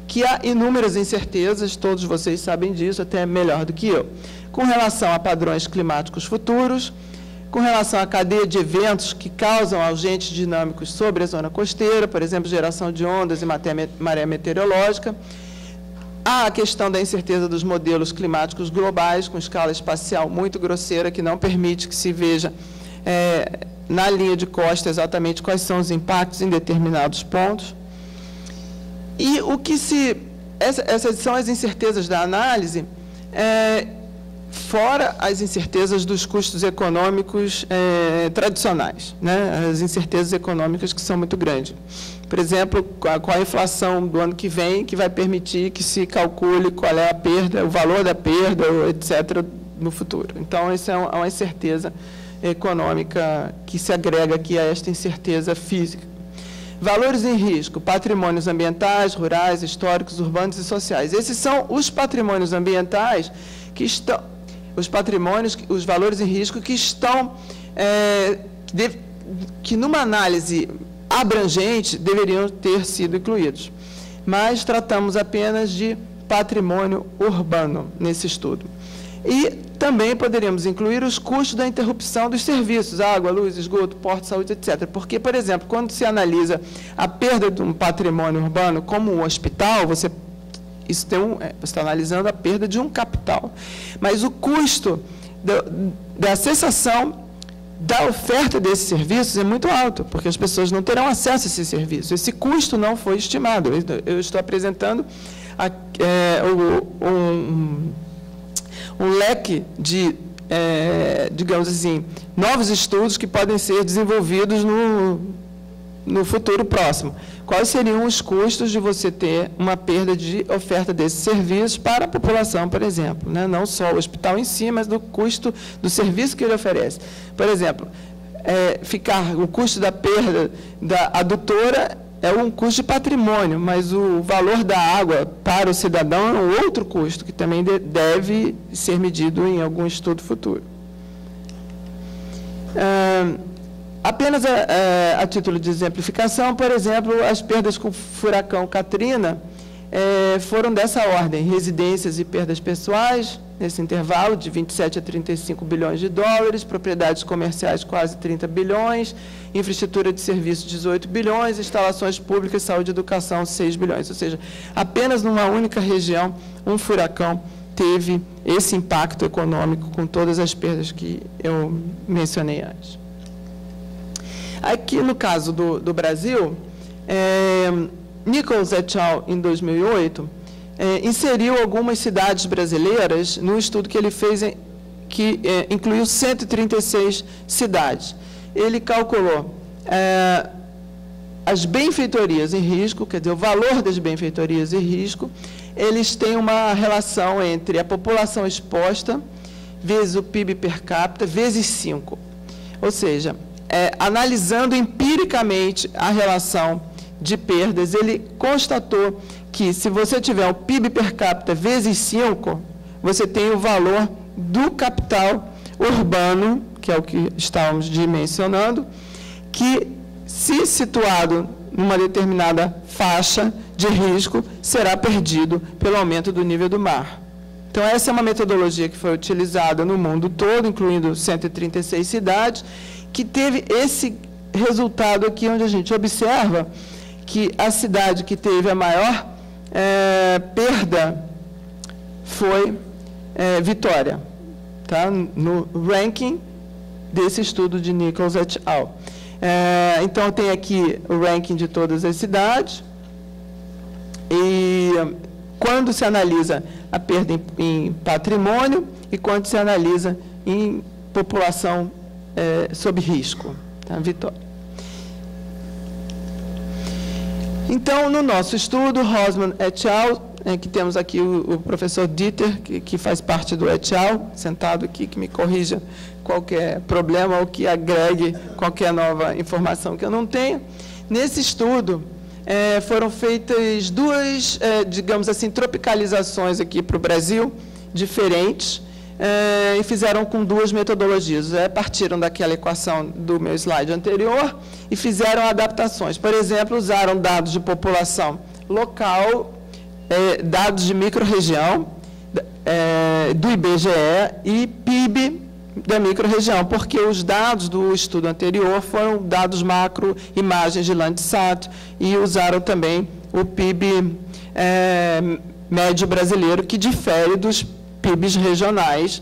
que há inúmeras incertezas, todos vocês sabem disso, até melhor do que eu, com relação a padrões climáticos futuros, com relação à cadeia de eventos que causam agentes dinâmicos sobre a zona costeira, por exemplo, geração de ondas e maré meteorológica. Há a questão da incerteza dos modelos climáticos globais, com escala espacial muito grosseira, que não permite que se veja na linha de costa exatamente quais são os impactos em determinados pontos. E o que essas são as incertezas da análise, fora as incertezas dos custos econômicos tradicionais, né? As incertezas econômicas que são muito grandes. Por exemplo, com a inflação do ano que vem, que vai permitir que se calcule qual é a perda, o valor da perda, etc., no futuro. Então, isso é uma incerteza econômica que se agrega aqui a esta incerteza física. Valores em risco, patrimônios ambientais, rurais, históricos, urbanos e sociais. Esses são os patrimônios ambientais que estão, os valores em risco que estão, que numa análise abrangente deveriam ter sido incluídos. Mas tratamos apenas de patrimônio urbano nesse estudo. E também poderíamos incluir os custos da interrupção dos serviços, água, luz, esgoto, porto, saúde, etc. Porque, por exemplo, quando se analisa a perda de um patrimônio urbano como um hospital, você está analisando a perda de um capital. Mas o custo da cessação da oferta desses serviços é muito alto, porque as pessoas não terão acesso a esses serviços. Esse custo não foi estimado. Eu estou apresentando um leque de, digamos assim, novos estudos que podem ser desenvolvidos no futuro próximo. Quais seriam os custos de você ter uma perda de oferta desses serviços para a população, por exemplo, né? Não só o hospital em si, mas do custo do serviço que ele oferece. Por exemplo, o custo da perda da adutora é um custo de patrimônio, mas o valor da água para o cidadão é um outro custo, que também deve ser medido em algum estudo futuro. Apenas a título de exemplificação, por exemplo, as perdas com o furacão Katrina foram dessa ordem: residências e perdas pessoais, nesse intervalo de 27 a 35 bilhões de dólares, propriedades comerciais quase 30 bilhões, infraestrutura de serviços 18 bilhões, instalações públicas, saúde e educação 6 bilhões. Ou seja, apenas numa única região, um furacão teve esse impacto econômico com todas as perdas que eu mencionei antes. Aqui, no caso do Brasil, Nichols et al., em 2008, inseriu algumas cidades brasileiras no estudo que ele fez, que incluiu 136 cidades. Ele calculou as benfeitorias em risco, quer dizer, o valor das benfeitorias em risco. Eles têm uma relação entre a população exposta vezes o PIB per capita, vezes 5. Ou seja, analisando empiricamente a relação de perdas, ele constatou que, se você tiver o PIB per capita vezes 5, você tem o valor do capital urbano, que é o que estávamos dimensionando, que, se situado numa determinada faixa de risco, será perdido pelo aumento do nível do mar. Então, essa é uma metodologia que foi utilizada no mundo todo, incluindo 136 cidades, que teve esse resultado aqui, onde a gente observa que a cidade que teve a maior perda foi Vitória, tá? No ranking desse estudo de Nichols et al. Então, tem aqui o ranking de todas as cidades, e quando se analisa a perda em patrimônio e quando se analisa em população sob risco, tá? Vitória. Então, no nosso estudo, Rosman et al., que temos aqui o professor Dieter, que faz parte do et al., sentado aqui, que me corrija qualquer problema ou que agregue qualquer nova informação que eu não tenha. Nesse estudo, foram feitas duas, digamos assim, tropicalizações aqui para o Brasil, diferentes, e fizeram com duas metodologias. Partiram daquela equação do meu slide anterior e fizeram adaptações. Por exemplo, usaram dados de população local, dados de microrregião, do IBGE e PIB da microrregião, porque os dados do estudo anterior foram dados macro, imagens de Landsat, e usaram também o PIB médio brasileiro, que difere dos PIBs regionais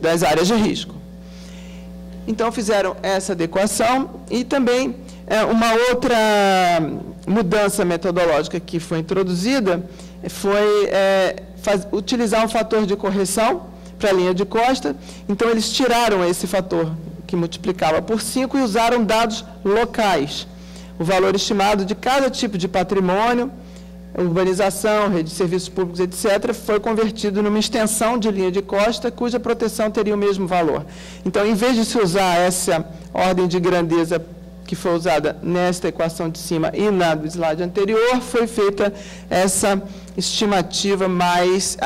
das áreas de risco. Então, fizeram essa adequação e também uma outra mudança metodológica que foi introduzida foi utilizar um fator de correção para a linha de costa. Então, eles tiraram esse fator que multiplicava por 5 e usaram dados locais. O valor estimado de cada tipo de patrimônio, urbanização, rede de serviços públicos, etc., foi convertido numa extensão de linha de costa, cuja proteção teria o mesmo valor. Então, em vez de se usar essa ordem de grandeza que foi usada nesta equação de cima e na do slide anterior, foi feita essa estimativa mais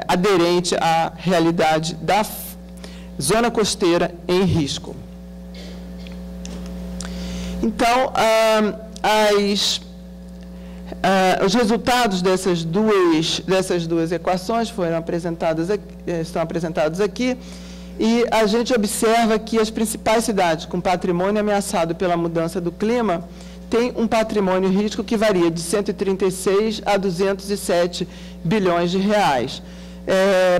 aderente à realidade da zona costeira em risco. Então, os resultados dessas duas equações estão apresentados aqui, e a gente observa que as principais cidades com patrimônio ameaçado pela mudança do clima têm um patrimônio risco que varia de 136 a 207 bilhões de reais.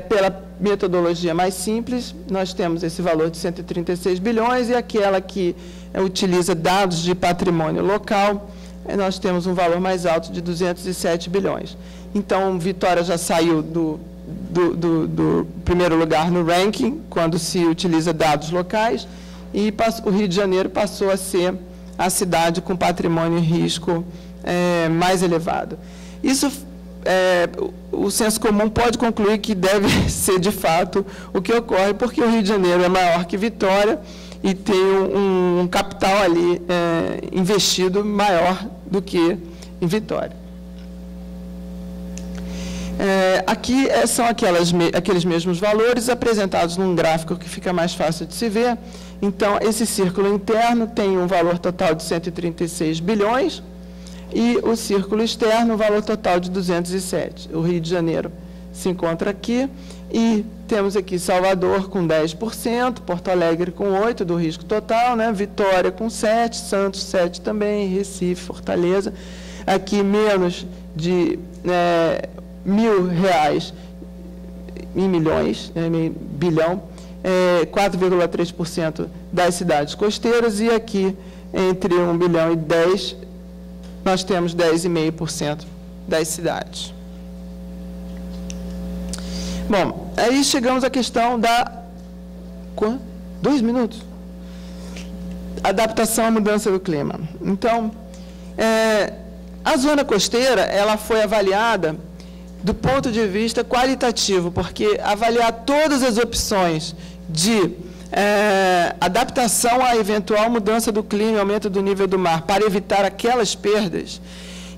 Pela metodologia mais simples, nós temos esse valor de 136 bilhões, e aquela que utiliza dados de patrimônio local, nós temos um valor mais alto de 207 bilhões. Então, Vitória já saiu do primeiro lugar no ranking, quando se utiliza dados locais, e o Rio de Janeiro passou a ser a cidade com patrimônio e risco mais elevado. Isso, o senso comum pode concluir que deve ser, de fato, o que ocorre, porque o Rio de Janeiro é maior que Vitória e tem um capital ali investido maior do que em Vitória. Aqui são aqueles mesmos valores apresentados num gráfico que fica mais fácil de se ver. Então, esse círculo interno tem um valor total de 136 bilhões e o círculo externo, um valor total de 207. O Rio de Janeiro se encontra aqui e temos aqui Salvador com 10%, Porto Alegre com 8% do risco total, né? Vitória com 7%, Santos 7% também, Recife, Fortaleza. Aqui menos de R$1.000 em milhões, bilhão, 4,3% das cidades costeiras, e aqui entre 1 bilhão e 10, nós temos 10,5% das cidades. Bom, aí chegamos à questão da... 2 minutos? Adaptação à mudança do clima. Então, a zona costeira, ela foi avaliada do ponto de vista qualitativo, porque avaliar todas as opções de adaptação à eventual mudança do clima e aumento do nível do mar para evitar aquelas perdas,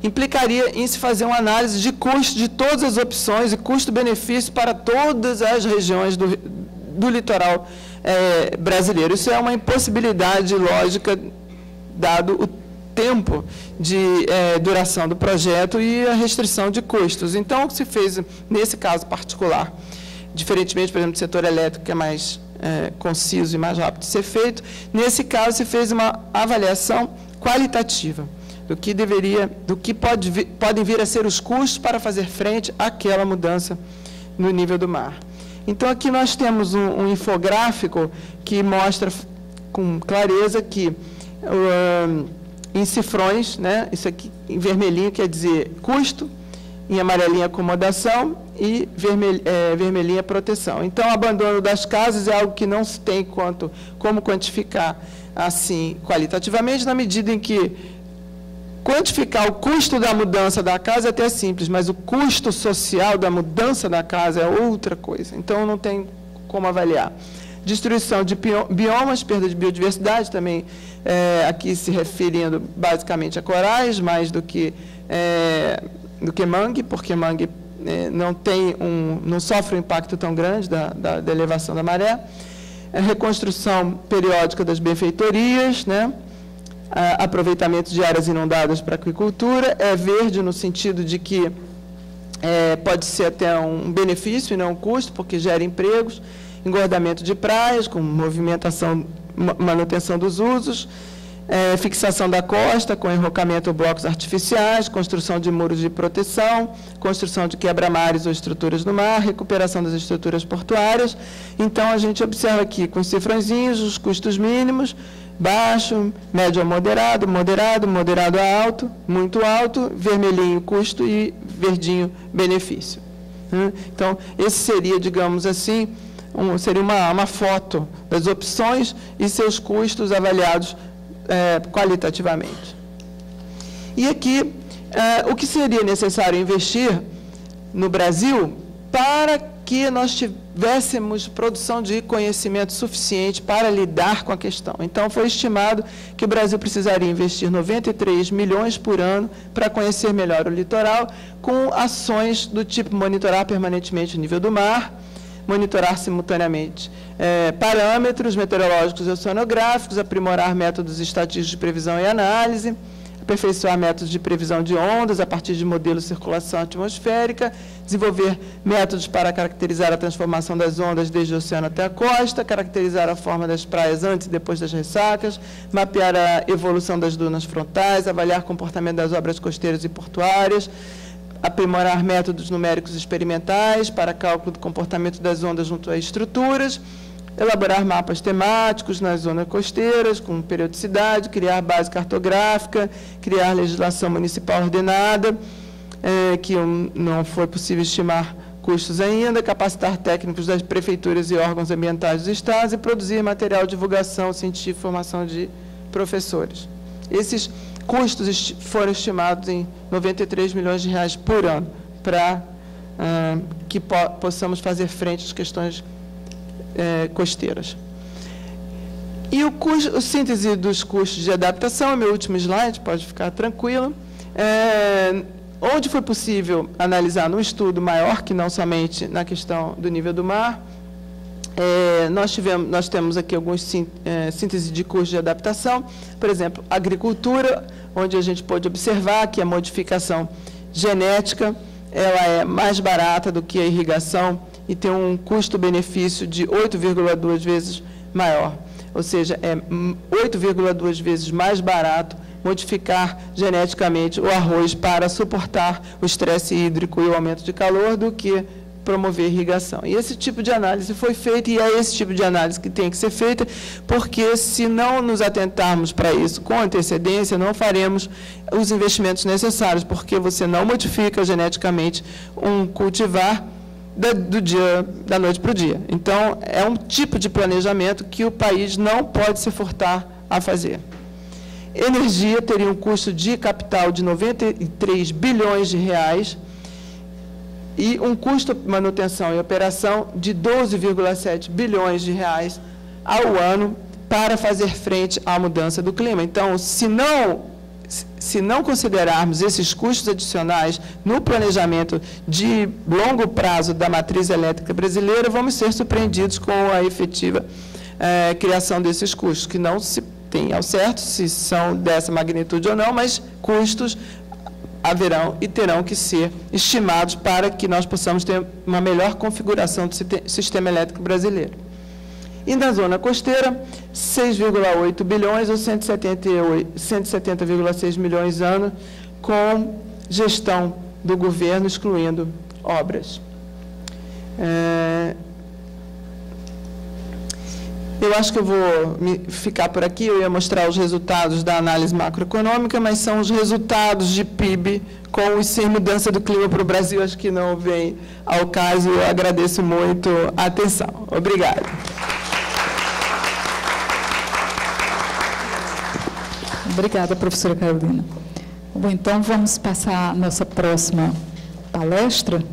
implicaria em se fazer uma análise de custo de todas as opções e custo-benefício para todas as regiões do litoral brasileiro. Isso é uma impossibilidade lógica, dado o tempo de duração do projeto e a restrição de custos. Então, o que se fez nesse caso particular, diferentemente, por exemplo, do setor elétrico, que é mais conciso e mais rápido de ser feito, nesse caso se fez uma avaliação qualitativa do que podem vir a ser os custos para fazer frente àquela mudança no nível do mar. Então, aqui nós temos um infográfico que mostra com clareza que em cifrões, né, isso aqui em vermelhinho quer dizer custo, em amarelinho acomodação e vermelhinha proteção. Então, o abandono das casas é algo que não se tem como quantificar assim qualitativamente, na medida em que quantificar o custo da mudança da casa é até simples, mas o custo social da mudança da casa é outra coisa. Então, não tem como avaliar. Destruição de biomas, perda de biodiversidade, também aqui se referindo basicamente a corais, mais do que mangue, porque mangue não sofre um impacto tão grande da elevação da maré. Reconstrução periódica das benfeitorias, né? aproveitamento de áreas inundadas para aquicultura, é verde no sentido de que pode ser até um benefício e não um custo, porque gera empregos, engordamento de praias, com movimentação, manutenção dos usos, fixação da costa, com enrocamento ou blocos artificiais, construção de muros de proteção, construção de quebra-mares ou estruturas no mar, recuperação das estruturas portuárias. Então, a gente observa aqui, com os cifrõezinhos, os custos mínimos, baixo, médio a moderado, moderado a alto, muito alto, vermelhinho custo e verdinho benefício. Então, esse seria, digamos assim, seria uma foto das opções e seus custos avaliados qualitativamente. E aqui, o que seria necessário investir no Brasil para que nós tivéssemos produção de conhecimento suficiente para lidar com a questão. Então, foi estimado que o Brasil precisaria investir 93 milhões por ano para conhecer melhor o litoral, com ações do tipo monitorar permanentemente o nível do mar, monitorar simultaneamente parâmetros meteorológicos e oceanográficos, aprimorar métodos estatísticos de previsão e análise, aperfeiçoar métodos de previsão de ondas a partir de modelos de circulação atmosférica, desenvolver métodos para caracterizar a transformação das ondas desde o oceano até a costa, caracterizar a forma das praias antes e depois das ressacas, mapear a evolução das dunas frontais, avaliar o comportamento das obras costeiras e portuárias, aprimorar métodos numéricos experimentais para cálculo do comportamento das ondas junto a estruturas, elaborar mapas temáticos nas zonas costeiras, com periodicidade, criar base cartográfica, criar legislação municipal ordenada, que não foi possível estimar custos ainda, capacitar técnicos das prefeituras e órgãos ambientais dos estados e produzir material de divulgação científica e formação de professores. Esses custos foram estimados em 93 milhões de reais por ano, para que possamos fazer frente às questões costeiras. E o síntese dos custos de adaptação, é meu último slide, pode ficar tranquilo. Onde foi possível analisar num estudo maior, que não somente na questão do nível do mar, nós temos aqui alguns síntese de custos de adaptação, por exemplo, agricultura, onde a gente pôde observar que a modificação genética ela é mais barata do que a irrigação e tem um custo-benefício de 8,2 vezes maior. Ou seja, é 8,2 vezes mais barato modificar geneticamente o arroz para suportar o estresse hídrico e o aumento de calor do que promover irrigação. E esse tipo de análise foi feita, e é esse tipo de análise que tem que ser feita, porque se não nos atentarmos para isso com antecedência, não faremos os investimentos necessários, porque você não modifica geneticamente um cultivar da noite para o dia. Então, é um tipo de planejamento que o país não pode se furtar a fazer. Energia teria um custo de capital de 93 bilhões de reais, e um custo de manutenção e operação de 12,7 bilhões de reais ao ano para fazer frente à mudança do clima. Então, se não considerarmos esses custos adicionais no planejamento de longo prazo da matriz elétrica brasileira, vamos ser surpreendidos com a efetiva criação desses custos, que não se tem ao certo se são dessa magnitude ou não, mas custos haverão e terão que ser estimados para que nós possamos ter uma melhor configuração do sistema elétrico brasileiro. E na zona costeira, 6,8 bilhões ou 170,6 milhões ano, com gestão do governo, excluindo obras. Eu acho que eu vou ficar por aqui, eu ia mostrar os resultados da análise macroeconômica, mas são os resultados de PIB com e sem mudança do clima para o Brasil, acho que não vem ao caso, eu agradeço muito a atenção. Obrigada. Obrigada, professora Carolina. Bom, então vamos passar a nossa próxima palestra.